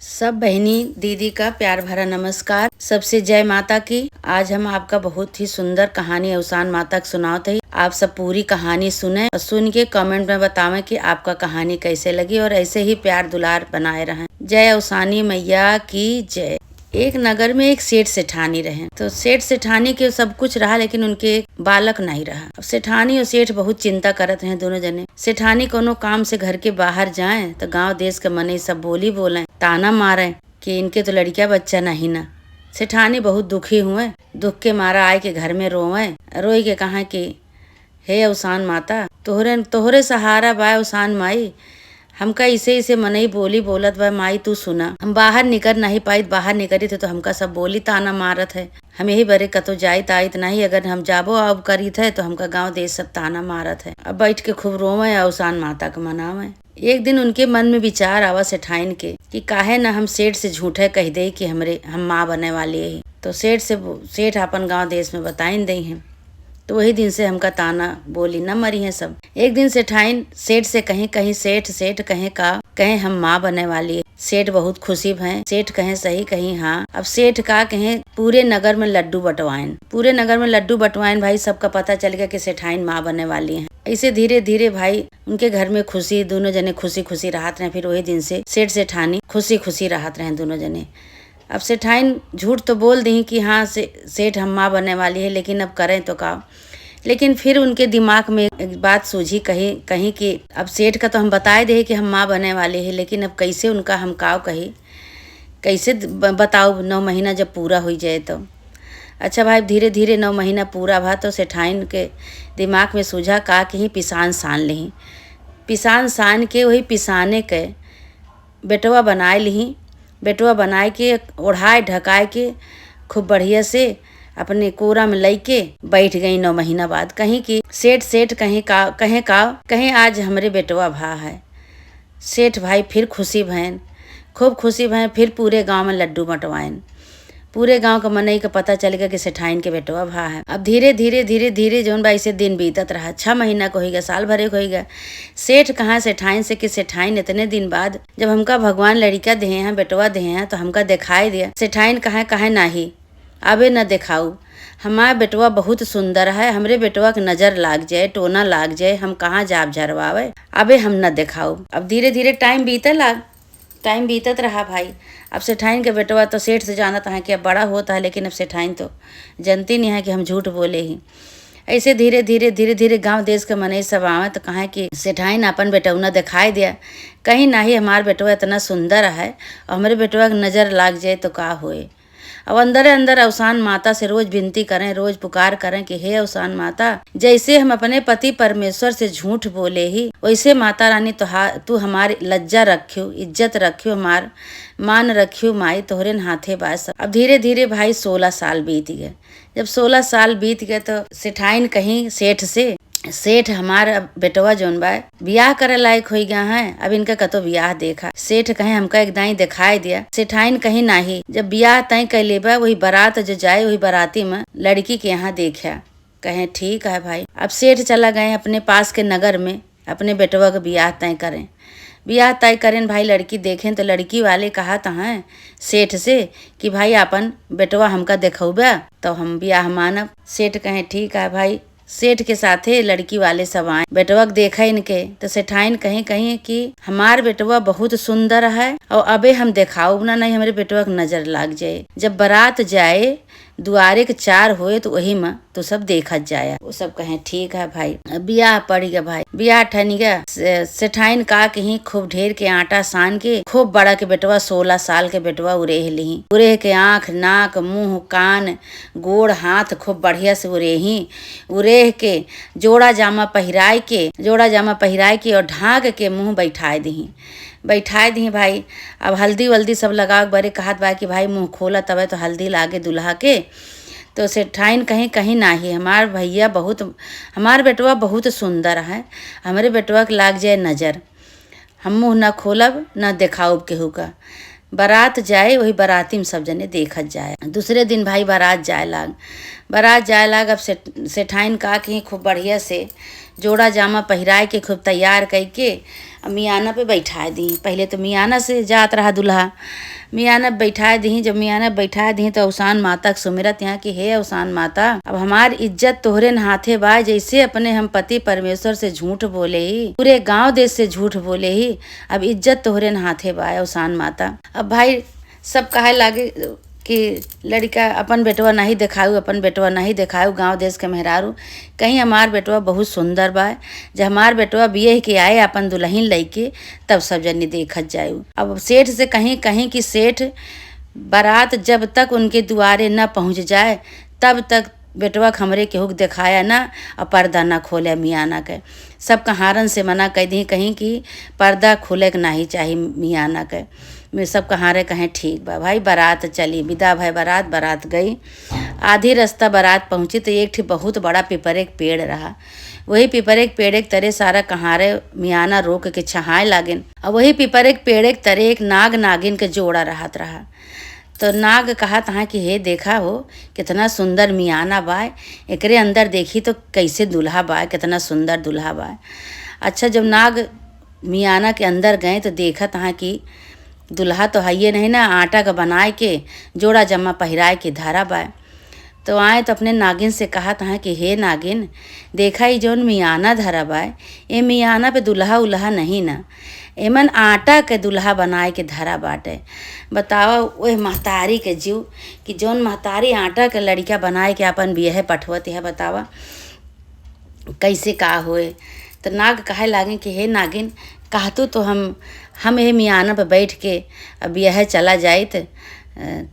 सब बहनी दीदी का प्यार भरा नमस्कार। सबसे जय माता की। आज हम आपका बहुत ही सुंदर कहानी अवसान माता की सुनाते हैं। आप सब पूरी कहानी सुने और सुन के कमेंट में बतावें कि आपका कहानी कैसे लगी और ऐसे ही प्यार दुलार बनाए रहें। जय अवसानी मैया की जय। एक नगर में एक सेठ सेठानी रहे। तो सेठ सेठानी के सब कुछ रहा लेकिन उनके एक बालक नहीं रहा। अब सेठानी और सेठ बहुत चिंता करत हैं दोनों जने। सेठानी कोनो काम से घर के बाहर जाएं तो गांव देश के मने सब बोली बोले, ताना मारे कि इनके तो लड़किया बच्चा नहीं ना। सेठानी बहुत दुखी हुए, दुख के मारा आए के घर में रोए। रोई के कहा कि हे अवसान माता, तोहरे सहारा बा अवसान माई। हमका इसे इसे मनई बोली बोलत बा माई, तू सुना। हम बाहर निकल नहीं पाई, बाहर निकली थे तो हमका सब बोली ताना मारत है। हम यही बरे कतो जाइत आइत नहीं, अगर हम जाबो अब करी थे तो हमका गांव देश सब ताना मारत है। अब बैठ के खूब रोवे अवसान माता के मनावे। एक दिन उनके मन में विचार आवा सेठाइन के कि काहे न हम सेठ से झूठे कह दे कि हम माँ बने वाली है। तो सेठ अपन गाँव देश में बताइन दे हैं। तो वही दिन से हमका ताना बोली न मरी है सब। एक दिन सेठाइन सेठ से कहीं सेठ कहे हम माँ बने वाली है। सेठ बहुत खुशी भय। सेठ कहे सही कहीं हाँ। अब सेठ का कहे पूरे नगर में लड्डू बंटवाएं भाई। सबका पता चल गया कि सेठाइन माँ बने वाली है। ऐसे धीरे धीरे भाई उनके घर में खुशी, दोनों जने खुशी खुशी राहत रहे। फिर वही दिन से सेठ सेठानी खुशी खुशी राहत रहे दोनों जने। अब सेठाइन झूठ तो बोल दी कि हाँ सेठ हम माँ बनने वाली है, लेकिन अब करें तो का। लेकिन फिर उनके दिमाग में एक बात सूझी कहीं कि अब सेठ का तो हम बताए दे कि हम माँ बनने वाले हैं, लेकिन अब कैसे उनका हम काव कही, कैसे बताओ। 9 महीना जब पूरा हो जाए तो अच्छा भाई। धीरे धीरे 9 महीना पूरा भा तो सेठाइन के दिमाग में सूझा का कि ही पिसान सान ली। पिसान सान के वही पिसाने के बेटवा बनाए ली। बेटवा बनाए के ओढ़ाए ढकाए के खूब बढ़िया से अपने कोरा में लई के बैठ गई 9 महीना बाद। कहीं कि सेठ कहीं आज हमरे बेटवा भा है। सेठ भाई फिर खुशी भैन, खूब खुशी भैन। फिर पूरे गांव में लड्डू बंटवाएन। पूरे गांव का मनई का पता चल गया कि सेठाइन के बेटवा भा है। अब धीरे धीरे जौन भाई से दिन बीतत रहा। 6 महीना को हो गया, साल भरे को हो गया। सेठ कहा सेठाइन से कि सेठाइन इतने दिन बाद जब हमका भगवान लड़का दे हैं, बेटवा दे हैं, तो हमका दिखाई दिया। सेठाइन कहे नाही, अबे न दिखाऊ। हमारा बेटवा बहुत सुंदर है, हमरे बेटवा के नजर लाग जाए, टोना लाग जाए, हम कहाँ जाब झरवावे, अबे हम न दिखाऊ। अब धीरे धीरे टाइम बीतत रहा भाई। अब सेठाइन के बेटवा तो सेठ से जानता है कि अब बड़ा होता है, लेकिन अब सेठाइन तो जानती नहीं है कि हम झूठ बोले ही। ऐसे धीरे धीरे गांव देश के मनई सब आवे तो कहे कि सेठाइन अपन बेटौना दिखाई दिया। कहीं नाही हमार बेटवा इतना सुंदर है और हमारे बेटवा के नजर लाग जाए तो का होए। अब अंदर अवसान माता से रोज विनती करें, रोज पुकार करें कि हे अवसान माता, जैसे हम अपने पति परमेश्वर से झूठ बोले ही, वैसे माता रानी तू हमारी लज्जा रखियो, इज्जत रखियो, हमार मान रखियो माई, तोहरे हाथे बास। अब धीरे धीरे भाई 16 साल बीत गए। जब 16 साल बीत गए तो सेठाइन कहीं सेठ हमारा बेटवा जौन बा बियाह करे लायक हो गया है, अब इनका कतो बियाह देखा। सेठ कहे हमका एक दाई दिखाई दिया। सेठाइन कहीं नाही, जब बियाह तय कर लेबा वही बारात जो जाए वही बाराती में लड़की के यहाँ देखा। कहे ठीक है भाई। अब सेठ चला गए अपने पास के नगर में अपने बेटवा का बियाह तय करें भाई। लड़की देखें तो लड़की वाले कहा तो हैं सेठ से कि भाई अपन बेटवा हमका देखौबा तो हम बियाह मानब। सेठ कहे ठीक है भाई। सेठ के साथे लड़की वाले सब आए, बेटवा देखा इनके तो सेठाइन कहीं कि हमार बेटवा बहुत सुंदर है और अबे हम दिखाऊ ना नहीं, हमारे बेटवा के नजर लाग जाए। जब बारात जाए दुआरे के 4 होए तो वही में तो सब देखत जाया। वो सब कहे ठीक है भाई। बियाह पड़ गया भाई। बियाह ठन गया। सेठाइन का कहीं खूब ढेर के आटा सान के खूब बड़ा के बेटवा 16 साल के बेटवा उरेह ली। उरेह के आँख नाक मुंह कान गोड़ हाथ खूब बढ़िया से उरेह के जोड़ा जामा पहिराए के और ढाक के मुंह बैठाए दी भाई। अब हल्दी वल्दी सब लगा बरे कहत बा कि भाई मुंह खोला तबे तो हल्दी लागे दुल्हा के। तो सेठाइन कहीं नाही, हमार बेटवा बहुत सुंदर है, हमारे बेटवा के लाग जाए नजर, हम मुंह न खोलब न दिखाऊब केहू का। बारात जाए वही बाराती में सब जने देखत जाए। दूसरे दिन भाई बारात जाए लाग। अब सेठाइन का कि खूब बढ़िया से जोड़ा जामा पहिराए के खूब तैयार करके मियाना पे बैठा दी। पहले तो मियाना से जात रहा दूल्हा, मियाना बैठा दी। जब मियाना बैठा दी तो अवसान माता के सुमिरत यहाँ की, हे अवसान माता, अब हमार इज्जत तोहरे न हाथे बा। जैसे अपने हम पति परमेश्वर से झूठ बोले ही, पूरे गांव देश से झूठ बोले ही, अब इज्जत तोहरे न हाथे बा अवसान माता। अब भाई सब कहे लागे कि लड़का अपन बेटवा नहीं दिखाऊ, अपन बेटवा नहीं दिखाऊ, गांव देश के मेहरारू कहीं हमार बेटवा बहुत सुंदर बा। जब हमार बेटवा बिये के आए अपन दुल्हन लइके तब सब जनी देखत जायू। अब सेठ से कहीं कहीं कि सेठ बारात जब तक उनके दुआरे न पहुंच जाए तब तक बेटवा हमरे केहू के दिखाया ना और पर्दा ना खोले मियाना के। सब कहारन से मना कह दी कहीं कि पर्दा खोले के नहीं चाहिए मियाना के। मैं सब कहारे कहें ठीक बा। भाई बारात चली, विदा भाई बारात, बारात गई। आधी रास्ता बारात पहुंची तो एक बहुत बड़ा पिपरे के पेड़ रहा। वही पिपरे के पेड़ के तरे सारा कहारे मियाना रोक के छहाए लागेन। और वही पिपरे के पेड़ के तरे एक नाग नागिन के जोड़ा रहत रहा। तो नाग कहा तहाँ कि हे देखा हो कितना सुंदर मियाना बा, एकरे अंदर देखी तो कैसे दूल्हा बा, कितना सुंदर दूल्हा बा। अच्छा जब नाग मियाना के अंदर गए तो देखा तहाँ कि दूल्हा तो है नहीं ना, आटा का बनाए के जोड़ा जमा पहिराए के धारा बा। तो आए तो अपने नागिन से कहा था कि हे नागिन, देखा ही जौन मियाना धरा बा, ये मियाना पे दूल्हा उल्हा नहीं ना, एमन आटा के दूल्हा बनाए के धरा बाटे। बतावा वह महतारी के जीव कि जौन महतारी आटा के लड़का बनाए के अपन बियाह पठवत है, बतावा कैसे का होए। तो नाग कहे लागे कि हे नागिन, कहतू तो हम ये मियाना पे बैठ के अब यह चला जाइत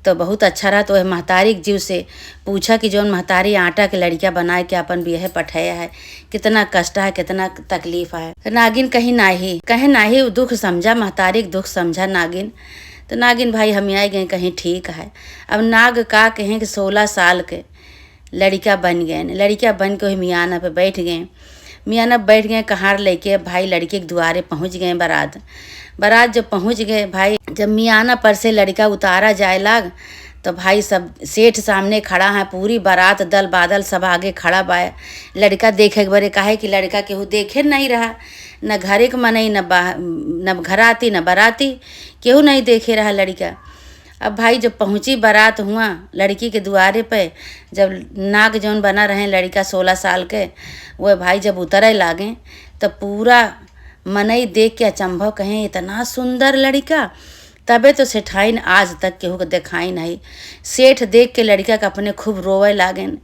तो बहुत अच्छा रहा। तो वह महतारी जीव से पूछा कि जौन महतारी आटा के लड़कियाँ बनाए के अपन बियाह पठाया है, कितना कष्ट है, कितना तकलीफ है। तो नागिन कहीं नाही दुख समझा, महतारी दुख समझा नागिन। तो नागिन भाई हम आए गए कहीं ठीक है। अब नाग का कहें कि 16 साल के लड़का बन गए, लड़का बन के वही मियाना पे बैठ गए। मियाना बैठ गए कहार लेके भाई लड़के के दुआरे पहुंच गए। बारात जब पहुंच गए भाई, जब मियाना पर से लड़का उतारा जाए लाग तो भाई सब सेठ सामने खड़ा है, पूरी बारात दल बादल सब आगे खड़ा बा। लड़का देखे बरे काहे कि लड़का केहू देखे नहीं रहा, न घरे के मनई न घराती न बाराती केहू नहीं देखे रहा लड़का। अब भाई जब पहुंची बारात हुआ लड़की के दुआरे पे, जब नाग जौन बना रहे लड़का 16 साल के, वह भाई जब उतरे लागे तो पूरा मनई देख के अचंभव कहें इतना सुंदर लड़का। तबे तो सेठाइन आज तक केहू को देखाई नहीं। सेठ देख के लड़का का अपने खूब रोवे लागेन,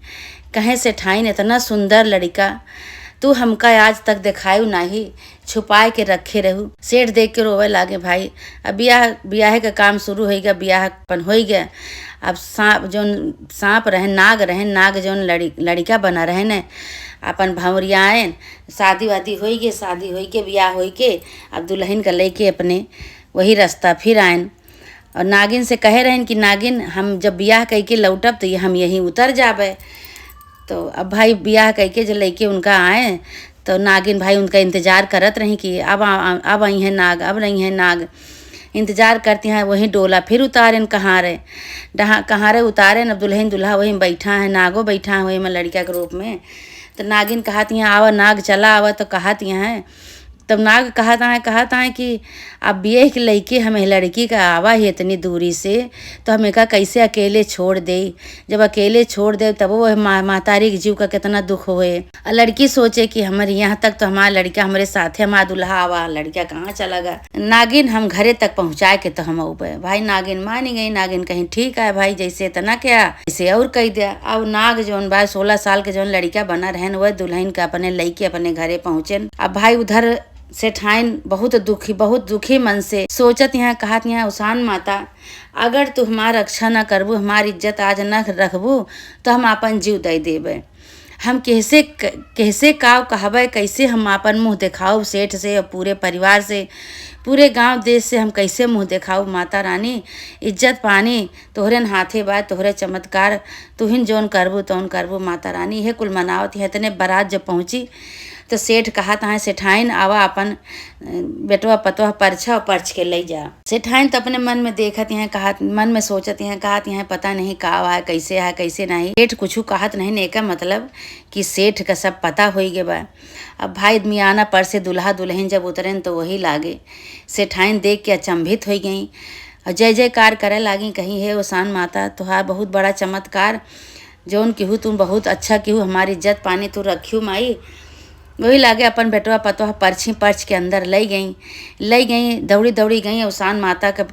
कहें सेठाइन इतना सुंदर लड़का तू हमका आज तक दिखायू नहीं, छुपाए के रखे रहू। सेठ देख के रोवे लागे। भाई अब ब्याह का काम शुरू हो गया, ब्याह अपन हो गया। अब सांप रहे नाग जौन लड़का बना रहे न अपन भंवरियाएन, शादी वादी हो गई, शादी हो के ब्याह हो के अब दुल्हन का लेके अपने वही रास्ता फिर आयन। और नागिन से कहे रहें कि नागिन हम जब ब्याह कह के लौटब तो हम यहीं उतर जाबे। तो अब भाई ब्याह कह के जब लेके उनका आए तो नागिन भाई उनका इंतज़ार करत रही कि अब आई है नाग, अब नहीं है नाग। इंतज़ार करती हैं, वहीं डोला फिर उतारें कहाँ उतारें। अब दुल्हन दूल्हा वहीं बैठा है, नागो बैठा है वही में लड़का के रूप में। तो नागिन कहती हैं आवा नाग चला आवा। तो कहती हैं तब नाग कहता है कि अब बिये के लइके हमें लड़की का आवा है इतनी दूरी से, तो हमें का कैसे अकेले छोड़ दे। जब अकेले छोड़ दे तब वो महतारी के जीव का कितना दुख होए। और लड़की सोचे कि हमारे यहाँ तक तो हमारा लड़का हमारे साथ है, हमारा दूल्हा आवा, लड़का कहाँ चला गया। नागिन हम घरे तक पहुँचाए के तो हम ऊपर। भाई नागिन मानी गई। नागिन कहीं ठीक है भाई, जैसे इतना क्या इसे और कह दिया। अब नाग जौन भाई 16 साल के जौन लड़का बना रहन वह दुल्हन का अपने लइके अपने घरे पहुँचे। अब भाई उधर सेठाइन बहुत दुखी मन से सोचत यहाँ कहत यहाँ अवसान माता, अगर तू हमार रक्षा न करबू, हमारी इज्जत आज न रखबू तो हम अपन जीव दे देबे। हम कैसे काव कहबे, कैसे हम अपन मुँह दिखाऊ सेठ से और पूरे परिवार से, पूरे गांव देश से हम कैसे मुँह दिखाऊ। माता रानी इज्जत पानी तोहरे हाथे बा, तोहरे चमत्कार तुहिन जौन करबू तौन करबू। माता रानी है कुल मनावत है। इतने बारात जब पहुँची तो सेठ कहा तहाँ सेठाइन आवा अपन बेटवा पतवा परछा और परछ के ले जा। सेठाइन तो अपने मन में देखत हैं, कहा मन में सोचत हैं, कहत हैं पता नहीं का है कैसे नहीं। सेठ कुछ कहत नहीं ने का मतलब कि सेठ का सब पता हो गए बा। अब भाई मियाना पर से दुल्हा दुल्हन जब उतरे तो वही लागे। सेठाइन देख के अचंभित हो गई और जय जयकार करे लागी, कहीं है ओसान माता तुहार बहुत बड़ा चमत्कार, जौन केहू तुम बहुत अच्छा केहू, हमारी इज्जत पानी तू रखियो माई। वही लागे अपन बेटवा पतवा परछी परछ के अंदर ले गई दौड़ी गई ओसान माता के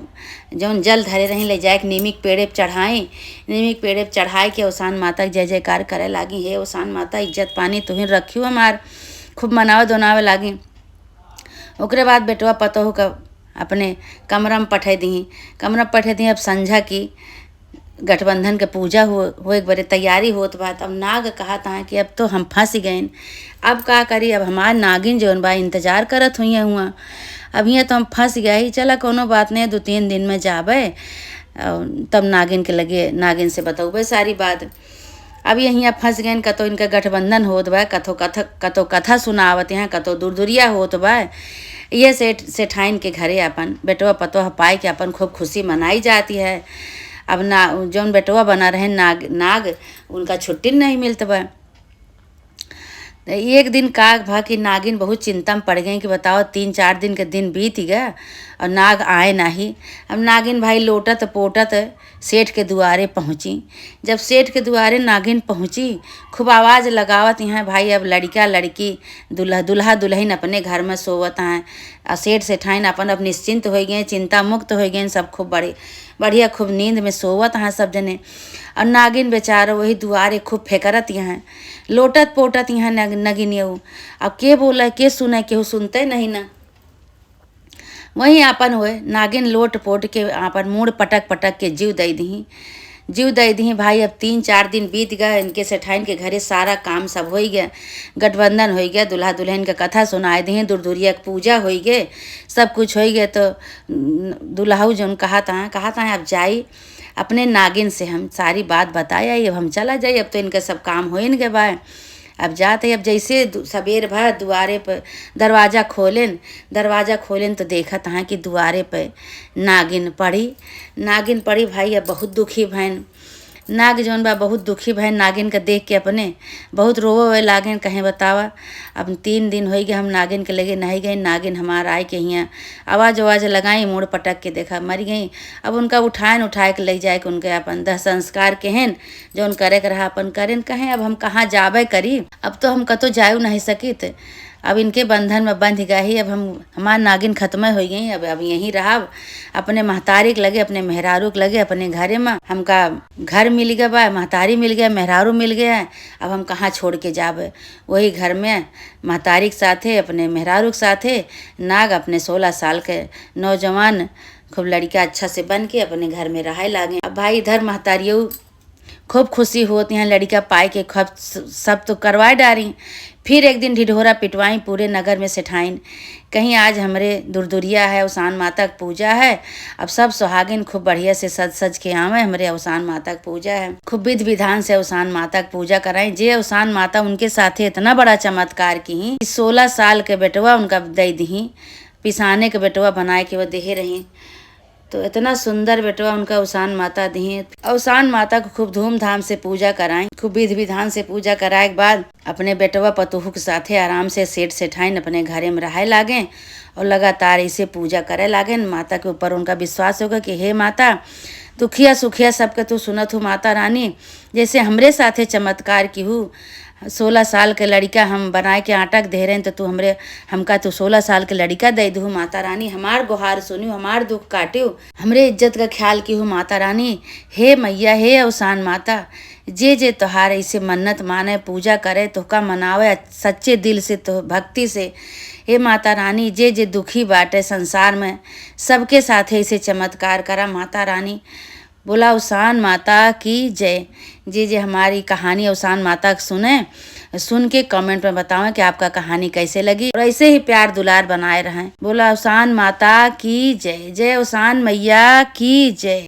जौन जल धरे रही ले जाए नीमिक पेड़े चढ़ाए के ओसान माता के जय जयकार करे लागी, हे ओसान माता इज्जत पानी तुहिन रखियो हमार, खूब मनावे दोनावे लागी। ओकरे बाद बेटवा पतोह का अपने कमरा में पठे दी। अब संझा की गठबंधन के पूजा हो एक बारे तैयारी होत बा। अब नाग कहा था कि अब तो हम फंस गए, अब का करी, अब हमार नागिन जौन बा इंतजार करत हुई हुआ, अब यहाँ तो हम फंस गए ही, चला कोनो बात नहीं 2-3 दिन में जाबे तब नागिन के लगे नागिन से बताऊबे सारी बात। अब यहाँ फंस गए, कतो इनका गठबंधन होत बा, कतो कथा सुनावत हैं, कतो दूरदुरिया होत बा। ये सेठाइन के घरे अपन बेटवा पतवा पाए के अपन खूब खुशी मनाई जाती है। अब जौन बेटवा बना रहे नाग उनका छुट्टी नहीं मिलता बा। एक दिन का भा कि नागिन बहुत चिंता में पड़ गई कि बताओ 3-4 दिन के दिन बीत गया और नाग आए नहीं। अब नागिन भाई लोटत पोटत सेठ के दुआरे पहुँची। जब सेठ के दुआरे नागिन पहुँची खूब आवाज़ लगावत यहाँ भाई अब लड़का लड़की दुल्हा दुल्हन अपने घर में सोवत हैं और सेठ सेठाइन अपन निश्चिंत हो गए, चिंता मुक्त हो गए, सब खूब बढ़िया खूब नींद में सोवत हैं सब जने। और नागिन बेचारा वही दुआरे खूब फेकरत यहाँ लोटत पोटत यहाँ नगिन अब के बोला के सुने केहू सुनते नहीं ना। वहीं आपन हुए नागिन लोट पोट के आपन मूड पटक के जीव दे दी भाई। अब 3-4 दिन बीत गए, इनके सेठाइन के घरे सारा काम सब हो गया, गठबंधन हो गया, दुल्हा दुल्हन का कथा सुनाए दी, दूरदुरिया की पूजा हो गए, सब कुछ हो गया। तो दुल्हाऊ जौन कहा था अब जाई अपने नागिन से हम सारी बात बताया, अब हम चला जाए, अब तो इनका सब काम हो गए बा। अब जाते अब जैसे सवेर भर दुआरे पर दरवाज़ा खोलें तो देखा था कि दुआरे पे नागिन पड़ी भाई। अब बहुत दुखी भैन नाग जौन बा बहुत दुखी भैन नागिन का देख के अपने बहुत रोवे लागेन, कहें बतावा अब 3 दिन हो गए हम नागिन के लगे नहीं गए, नागिन हमार आए के यहाँ आवाज़ लगाई, मुड़ पटक के देखा मर गई। अब उनका उठाए के ले जाए के उनके अपन दह संस्कार केहन जौन करे के रहा अपन करें, कहें अब हम कहाँ जाबे करी, अब तो हम कतो जायू नहीं सकित, अब इनके बंधन में बंध गई। अब हमार नागिन खत्म हो गई, अब यहीं रहा अपने महतारी के लगे, अपने मेहरारू के लगे, अपने घरे में हमका घर मिल गया बा, महतारी मिल गया, मेहरारू मिल गया, अब हम कहाँ छोड़ के जाबे। वही घर में महतारी के साथे अपने मेहरारू के साथे नाग अपने 16 साल के नौजवान खूब लड़का अच्छा से बन के अपने घर में रहे लागे। अब भाई इधर महतारियों खूब खुशी होती हैं लड़का पाए के, खूब सब तो करवाए डारी। फिर एक दिन ढिढोरा पिटवाई पूरे नगर में सेठाइन, कहीं आज हमरे दूरदुरिया है, ओसान माता की पूजा है, अब सब सुहागिन खूब बढ़िया से सज के आवे, हमरे ओसान माता की पूजा है, खूब विधि विधान से ओसान माता की पूजा कराई। जे ओसान माता उनके साथे इतना बड़ा चमत्कार की 16 साल के बेटवा उनका दे दी, पिसाने के बेटवा बनाए के वो देहे रही, तो इतना सुंदर बेटवा उनका ओसान माता दी। ओसान माता को खूब धूमधाम से पूजा कराएं, खूब विधि विधान से पूजा कराए के बाद अपने बेटवा पतोहू के साथे आराम से सेठ सेठाइन अपने घरे में रहे लागे और लगातार इसे पूजा करे लागे। माता के ऊपर उनका विश्वास होगा कि हे माता दुखिया सुखिया सबके तू सुनत हो माता रानी, जैसे हमरे साथे चमत्कार की हूँ। 16 साल के लड़का हम बनाए के आटक दे रहे हैं, तो तू हमका तू 16 साल के लड़का दे दू माता रानी, हमार गुहार सुनियो, हमार दुख काटियो, हमरे इज्जत का ख्याल की हूँ माता रानी। हे मैया हे ओसान माता, जे तोहार ऐसे मन्नत माने पूजा करे तोहका मनावे सच्चे दिल से, तो भक्ति से, हे माता रानी जे दुखी बाटे संसार में सबके साथ ऐसे चमत्कार करा माता रानी। बोला ओसान माता की जय। जे हमारी कहानी ओसान माता सुन के कमेंट में बताओ कि आपका कहानी कैसे लगी और ऐसे ही प्यार दुलार बनाए रहें। बोला ओसान माता की जय, जय ओसान मैया की जय।